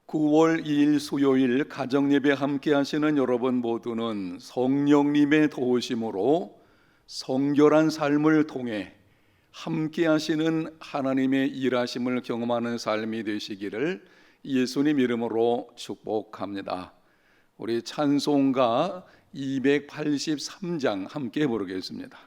9월 2일 수요일 가정예배 함께 하시는 여러분 모두는 성령님의 도우심으로 성결한 삶을 통해 함께 하시는 하나님의 일하심을 경험하는 삶이 되시기를 예수님 이름으로 축복합니다. 우리 찬송가 283장 함께 부르겠습니다.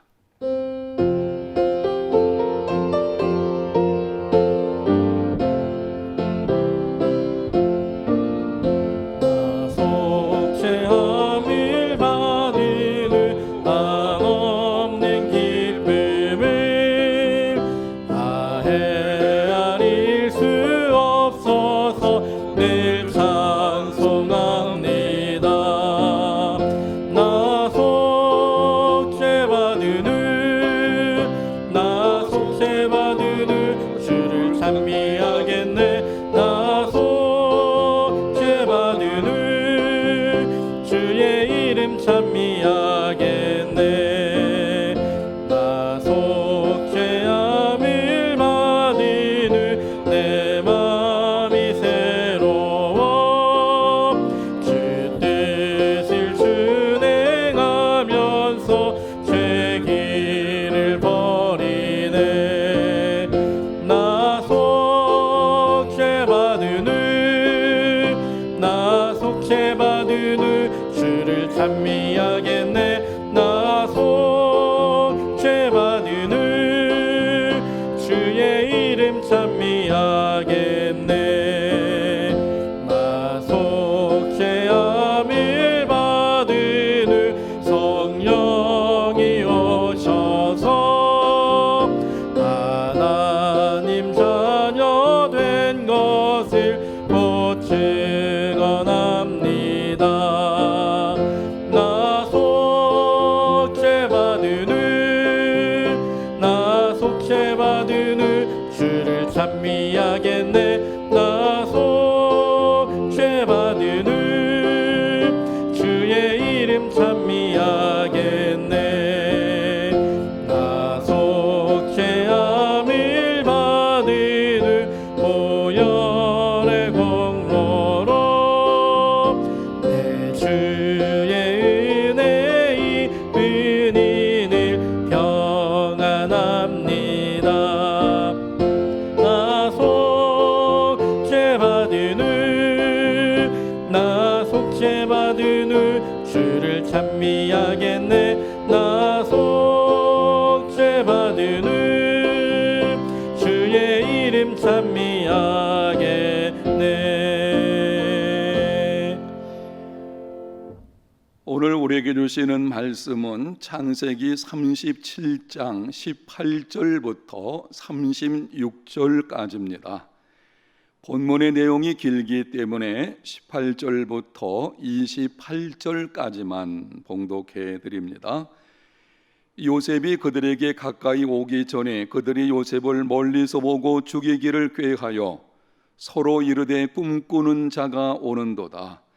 오늘 우리에게 주시는 말씀은 창세기 37장 18절부터 36절까지입니다. 본문의 내용이 길기 때문에 18절부터 28절까지만 봉독해 드립니다. 요셉이 그들에게 가까이 오기 전에 그들이 요셉을 멀리서 보고 죽이기를 꾀하여 서로 이르되 꿈꾸는 자가 오는도다.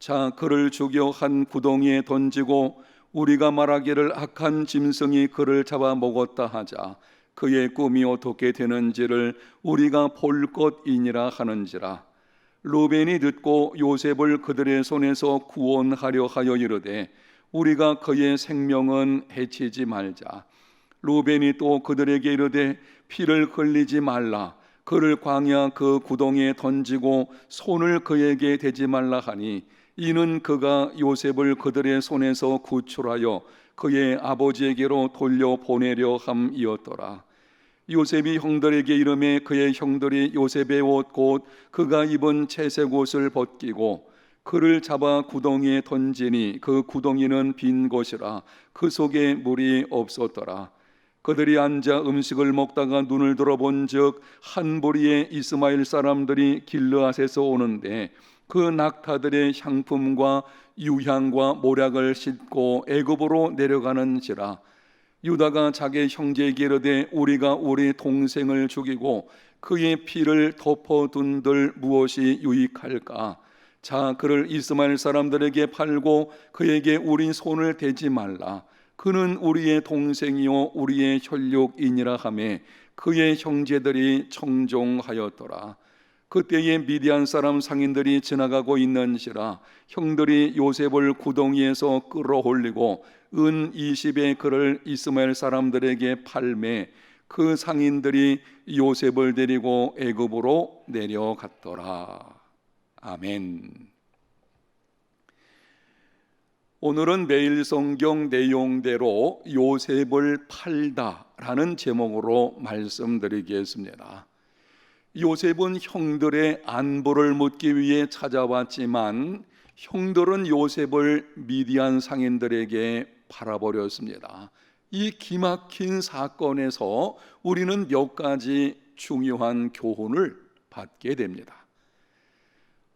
자, 그를 죽여 한 구덩이에 던지고 우리가 말하기를 악한 짐승이 그를 잡아 먹었다 하자. 그의 꿈이 어떻게 되는지를 우리가 볼 것이니라 하는지라. 루벤이 듣고 요셉을 그들의 손에서 구원하려 하여 이르되 우리가 그의 생명은 해치지 말자. 루벤이 또 그들에게 이르되 피를 흘리지 말라. 그를 광야 그 구덩이에 던지고 손을 그에게 대지 말라 하니 이는 그가 요셉을 그들의 손에서 구출하여 그의 아버지에게로 돌려보내려 함이었더라. 요셉이 형들에게 이르매 그의 형들이 요셉의 옷 곧 그가 입은 채색 옷을 벗기고 그를 잡아 구덩이에 던지니 그 구덩이는 빈 곳이라 그 속에 물이 없었더라. 그들이 앉아 음식을 먹다가 눈을 들어본즉 한 무리의 이스마엘 사람들이 길르앗에서 오는데 그 낙타들의 향품과 유향과 모략을 싣고 애굽으로 내려가는지라. 유다가 자기 형제에게 이르되 우리가 우리 동생을 죽이고 그의 피를 덮어둔들 무엇이 유익할까? 자, 그를 이스마엘 사람들에게 팔고 그에게 우리 손을 대지 말라. 그는 우리의 동생이요 우리의 혈육이니라 하매 그의 형제들이 청종하였더라. 그때에 미디안 사람 상인들이 지나가고 있는지라 형들이 요셉을 구덩이에서 끌어올리고 은 20의 그를 이스마엘 사람들에게 팔매 그 상인들이 요셉을 데리고 애굽으로 내려갔더라. 아멘. 오늘은 매일 성경 내용대로 요셉을 팔다라는 제목으로 말씀드리겠습니다. 요셉은 형들의 안부를 묻기 위해 찾아왔지만 형들은 요셉을 미디안 상인들에게 팔아버렸습니다. 이 기막힌 사건에서 우리는 몇 가지 중요한 교훈을 받게 됩니다.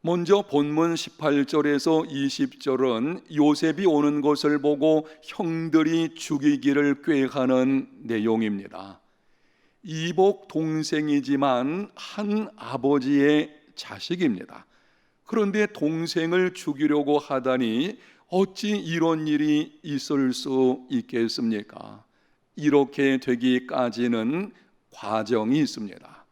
먼저 본문 18절에서 20절은 요셉이 오는 것을 보고 형들이 죽이기를 꾀하는 내용입니다. 이복 동생이지만 한 아버지의 자식입니다. 그런데 동생을 죽이려고 하다니 어찌 이런 일이 있을 수 있겠습니까? 이렇게 되기까지는 과정이 있습니다.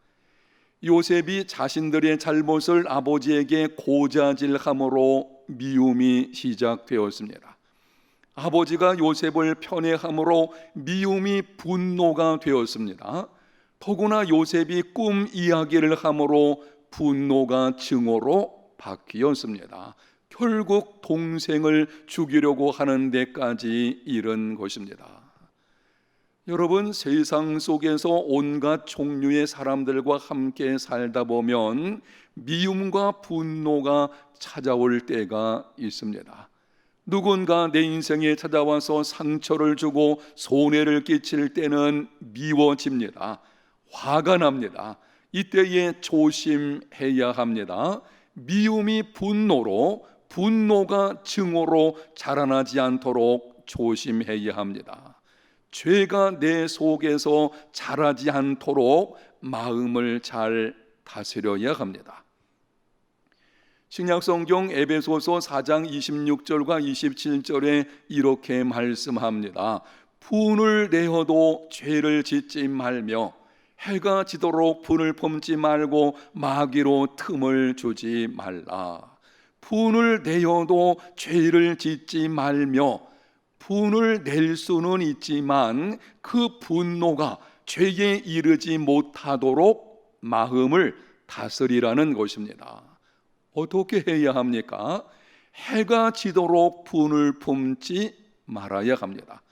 요셉이 자신들의 잘못을 아버지에게 고자질함으로 미움이 시작되었습니다. 아버지가 요셉을 편애함으로 미움이 분노가 되었습니다. 더구나 요셉이 꿈 이야기를 함으로 분노가 증오로 바뀌었습니다. 결국 동생을 죽이려고 하는 데까지 이른 것입니다. 여러분, 세상 속에서 온갖 종류의 사람들과 함께 살다 보면 미움과 분노가 찾아올 때가 있습니다. 누군가 내 인생에 찾아와서 상처를 주고 손해를 끼칠 때는 미워집니다. 화가 납니다. 이때에 조심해야 합니다. 미움이 분노로, 분노가 증오로 자라나지 않도록 조심해야 합니다. 죄가 내 속에서 자라지 않도록 마음을 잘 다스려야 합니다. 신약성경 에베소서 4장 26절과 27절에 이렇게 말씀합니다. 분을 내어도 죄를 짓지 말며 해가 지도록 분을 품지 말고 마귀로 틈을 주지 말라. 분을 내어도 죄를 짓지 말며, 분을 낼 수는 있지만 그 분노가 죄에 이르지 못하도록 마음을 다스리라는 것입니다. 어떻게 해야 합니까? 해가 지도록 분을 품지 말아야 합니다.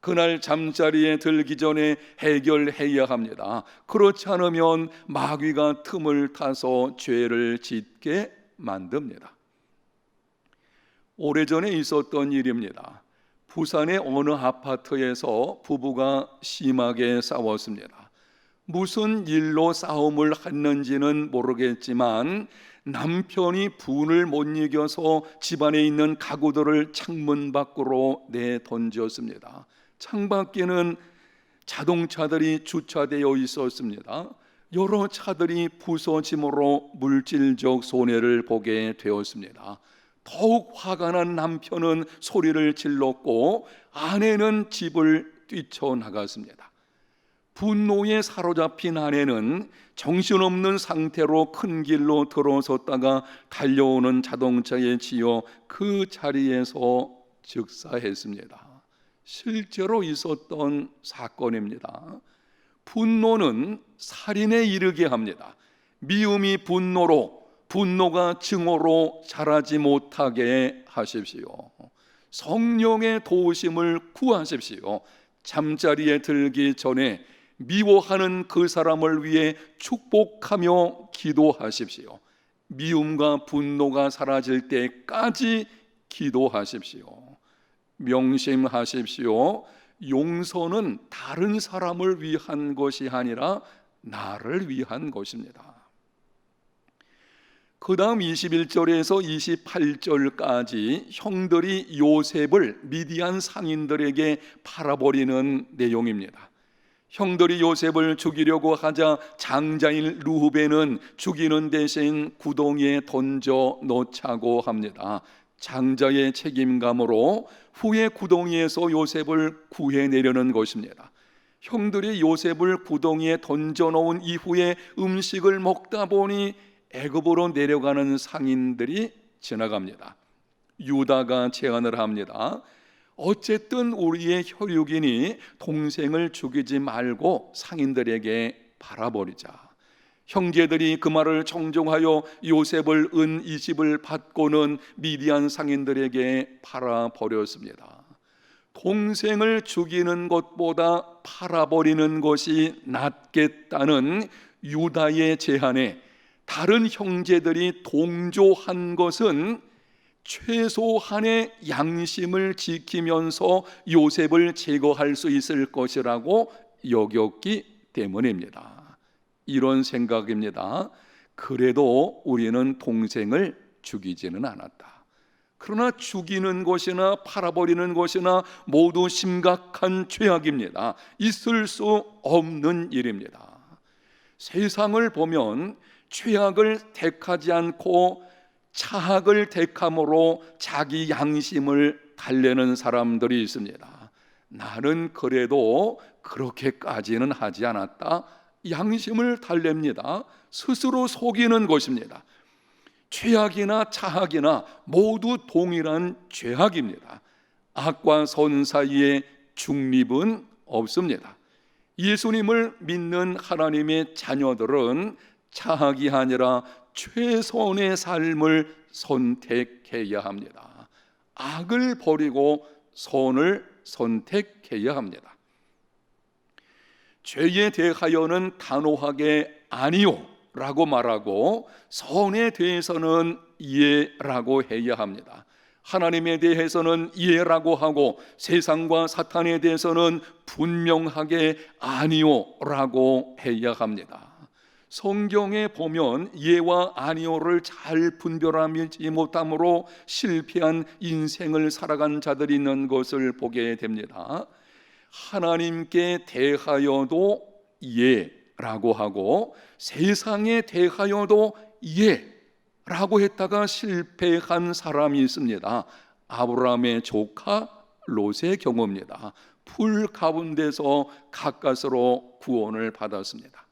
그날 잠자리에 들기 전에 해결해야 합니다. 그렇지 않으면 마귀가 틈을 타서 죄를 짓게 만듭니다. 오래전에 있었던 일입니다. 부산의 어느 아파트에서 부부가 심하게 싸웠습니다. 무슨 일로 싸움을 했는지는 모르겠지만 남편이 분을 못 이겨서 집안에 있는 가구들을 창문 밖으로 내던졌습니다. 창밖에는 자동차들이 주차되어 있었습니다. 여러 차들이 부서짐으로 물질적 손해를 보게 되었습니다. 더욱 화가 난 남편은 소리를 질렀고 아내는 집을 뛰쳐나갔습니다. 분노에 사로잡힌 아내는 정신없는 상태로 큰 길로 들어섰다가 달려오는 자동차에 치여 그 자리에서 즉사했습니다. 실제로 있었던 사건입니다. 분노는 살인에 이르게 합니다. 미움이 분노로, 분노가 증오로 자라지 못하게 하십시오. 성령의 도우심을 구하십시오. 잠자리에 들기 전에 미워하는 그 사람을 위해 축복하며 기도하십시오. 미움과 분노가 사라질 때까지 기도하십시오. 명심하십시오. 용서는 다른 사람을 위한 것이 아니라 나를 위한 것입니다. 그 다음 21절에서 28절까지 형들이 요셉을 미디안 상인들에게 팔아버리는 내용입니다. 형들이 요셉을 죽이려고 하자 장자인 루벤은 죽이는 대신 구덩이에 던져 놓자고 합니다. 장자의 책임감으로 후에 구덩이에서 요셉을 구해내려는 것입니다. 형들이 요셉을 구덩이에 던져놓은 이후에 음식을 먹다 보니 애굽으로 내려가는 상인들이 지나갑니다. 유다가 제안을 합니다. 어쨌든 우리의 혈육이니 동생을 죽이지 말고 상인들에게 팔아버리자. 형제들이 그 말을 청종하여 요셉을 은 20을 받고는 미디안 상인들에게 팔아버렸습니다. 동생을 죽이는 것보다 팔아버리는 것이 낫겠다는 유다의 제안에 다른 형제들이 동조한 것은 최소한의 양심을 지키면서 요셉을 제거할 수 있을 것이라고 여겼기 때문입니다. 이런 생각입니다. 그래도 우리는 동생을 죽이지는 않았다. 그러나 죽이는 것이나 팔아버리는 것이나 모두 심각한 죄악입니다. 있을 수 없는 일입니다. 세상을 보면 죄악을 택하지 않고 차악을 택함으로 자기 양심을 달래는 사람들이 있습니다. 나는 그래도 그렇게까지는 하지 않았다. 양심을 달랩니다. 스스로 속이는 것입니다. 죄악이나 차악이나 모두 동일한 죄악입니다. 악과 선 사이에 중립은 없습니다. 예수님을 믿는 하나님의 자녀들은 차악이 아니라 최선의 삶을 선택해야 합니다. 악을 버리고 선을 선택해야 합니다. 죄에 대하여는 단호하게 아니요 라고 말하고 선에 대해서는 예라고 해야 합니다. 하나님에 대해서는 예라고 하고 세상과 사탄에 대해서는 분명하게 아니요 라고 해야 합니다. 성경에 보면 예와 아니오를 잘 분별하지 못함으로 실패한 인생을 살아간 자들이 있는 것을 보게 됩니다. 하나님께 대하여도 예라고 하고 세상에 대하여도 예라고 했다가 실패한 사람이 있습니다. 아브라함의 조카 롯의 경우입니다. 풀 가운데서 가까스로 구원을 받았습니다.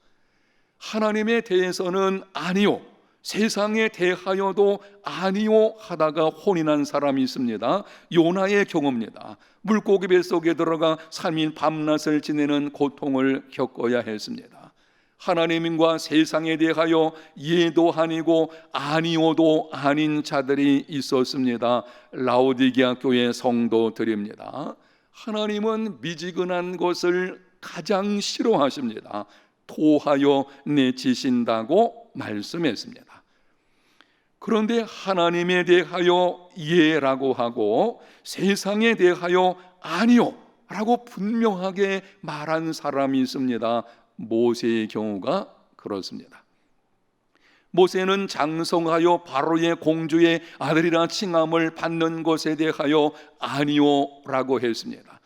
하나님에 대해서는 아니요, 세상에 대하여도 아니요 하다가 혼인한 사람이 있습니다. 요나의 경우입니다. 물고기 뱃속에 들어가 3일 밤낮을 지내는 고통을 겪어야 했습니다. 하나님과 세상에 대하여 예도 아니고 아니오도 아닌 자들이 있었습니다. 라오디게아 교회 성도들입니다. 하나님은 미지근한 것을 가장 싫어하십니다. 토하여 내치신다고 말씀했습니다. 그런데 하나님에 대하여 예라고 하고 세상에 대하여 아니요 라고 분명하게 말한 사람이 있습니다. 모세의 경우가 그렇습니다. 모세는 장성하여 바로의 공주의 아들이라 칭함을 받는 것에 대하여 아니요 라고 했습니다.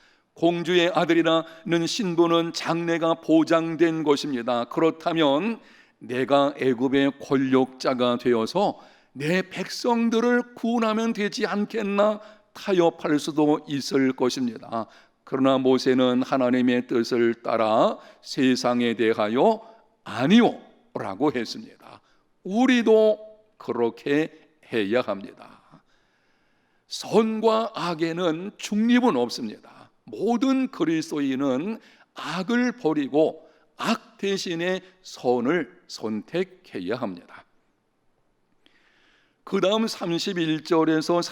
공주의 아들이라는 신분은 장래가 보장된 것입니다. 그렇다면 내가 애굽의 권력자가 되어서 내 백성들을 구원하면 되지 않겠나 타협할 수도 있을 것입니다. 그러나 모세는 하나님의 뜻을 따라 세상에 대하여 아니요 라고 했습니다. 우리도 그렇게 해야 합니다. 선과 악에는 중립은 없습니다. 모든 그리스도인은 악을 버리고 악 대신에 선을 선택해야 합니다. 그 다음 31절에서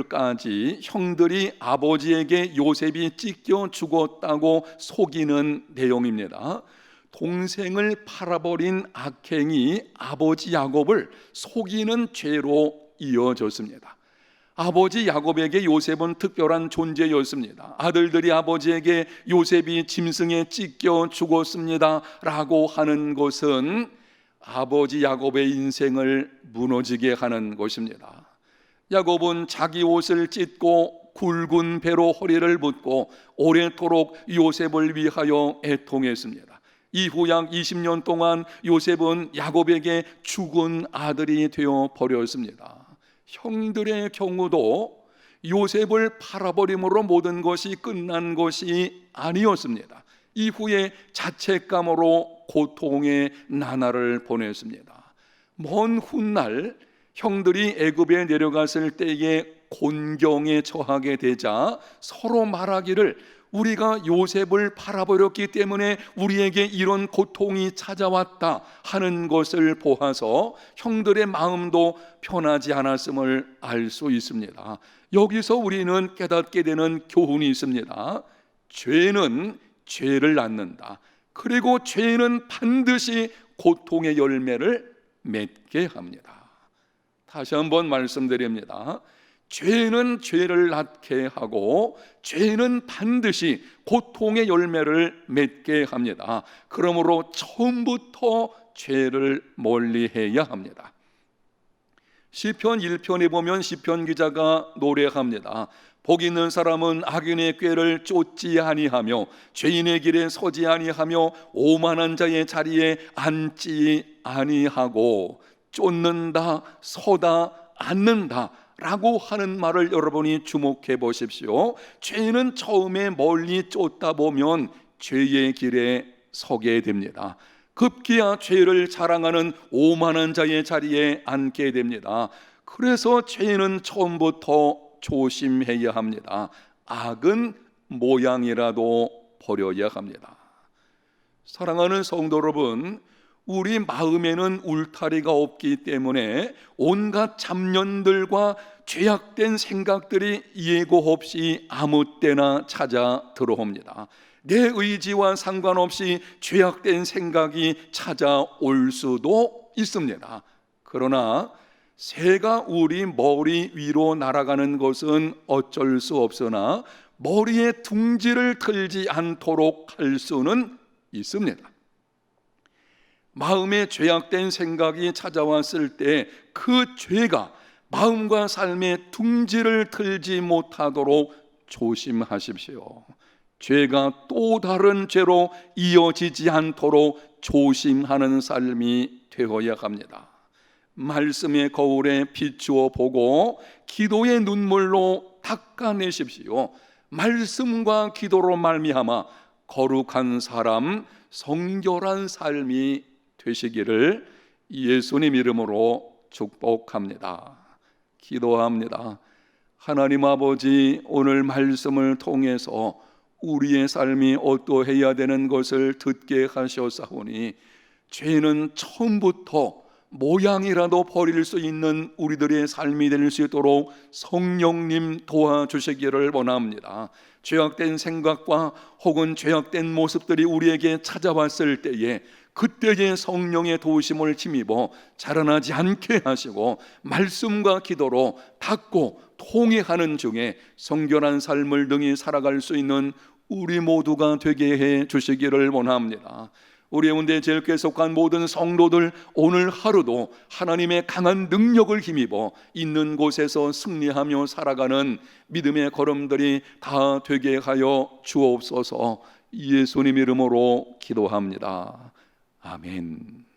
36절까지 형들이 아버지에게 요셉이 찢겨 죽었다고 속이는 내용입니다. 동생을 팔아버린 악행이 아버지 야곱을 속이는 죄로 이어졌습니다. 아버지 야곱에게 요셉은 특별한 존재였습니다. 아들들이 아버지에게 요셉이 짐승에 찢겨 죽었습니다 라고 하는 것은 아버지 야곱의 인생을 무너지게 하는 것입니다. 야곱은 자기 옷을 찢고 굵은 배로 허리를 붓고 오래도록 요셉을 위하여 애통했습니다. 이후 약 20년 동안 요셉은 야곱에게 죽은 아들이 되어 버렸습니다. 형들의 경우도 요셉을 팔아버림으로 모든 것이 끝난 것이 아니었습니다. 이후에 자책감으로 고통의 나날을 보냈습니다. 먼 훗날 형들이 애굽에 내려갔을 때에 곤경에 처하게 되자 서로 말하기를 우리가 요셉을 팔아버렸기 때문에 우리에게 이런 고통이 찾아왔다 하는 것을 보아서 형들의 마음도 편하지 않았음을 알 수 있습니다. 여기서 우리는 깨닫게 되는 교훈이 있습니다. 죄는 죄를 낳는다. 그리고 죄는 반드시 고통의 열매를 맺게 합니다. 다시 한번 말씀드립니다. 죄는 죄를 낳게 하고 죄는 반드시 고통의 열매를 맺게 합니다. 그러므로 처음부터 죄를 멀리해야 합니다. 시편 1편에 보면 시편 기자가 노래합니다. 복 있는 사람은 악인의 꾀를 쫓지 아니하며 죄인의 길에 서지 아니하며 오만한 자의 자리에 앉지 아니하고 쫓는다, 서다, 앉는다 라고 하는 말을 여러분이 주목해 보십시오. 죄는 처음에 멀리 쫓다 보면 죄의 길에 서게 됩니다. 급기야 죄를 자랑하는 오만한 자의 자리에 앉게 됩니다. 그래서 죄는 처음부터 조심해야 합니다. 악은 모양이라도 버려야 합니다. 사랑하는 성도 여러분, 우리 마음에는 울타리가 없기 때문에 온갖 잡년들과 죄악된 생각들이 예고 없이 아무 때나 찾아 들어옵니다. 내 의지와 상관없이 죄악된 생각이 찾아올 수도 있습니다. 그러나 새가 우리 머리 위로 날아가는 것은 어쩔 수 없으나 머리에 둥지를 틀지 않도록 할 수는 있습니다. 마음에 죄악된 생각이 찾아왔을 때 그 죄가 마음과 삶에 둥지를 틀지 못하도록 조심하십시오. 죄가 또 다른 죄로 이어지지 않도록 조심하는 삶이 되어야 합니다. 말씀의 거울에 비추어 보고 기도의 눈물로 닦아내십시오. 말씀과 기도로 말미암아 거룩한 사람, 성결한 삶이 되시기를 예수님 이름으로 축복합니다. 기도합니다. 하나님 아버지, 오늘 말씀을 통해서 우리의 삶이 어떠해야 되는 것을 듣게 하셨사오니 죄는 처음부터 모양이라도 버릴 수 있는 우리들의 삶이 될 수 있도록 성령님 도와주시기를 원합니다. 죄악된 생각과 혹은 죄악된 모습들이 우리에게 찾아왔을 때에 그때의 성령의 도우심을 힘입어 자라나지 않게 하시고 말씀과 기도로 닦고 통회하는 중에 성결한 삶을 능히 살아갈 수 있는 우리 모두가 되게 해 주시기를 원합니다. 우리 해운대제일교회에 속한 모든 성도들 오늘 하루도 하나님의 강한 능력을 힘입어 있는 곳에서 승리하며 살아가는 믿음의 걸음들이 다 되게 하여 주옵소서. 예수님 이름으로 기도합니다. 아멘.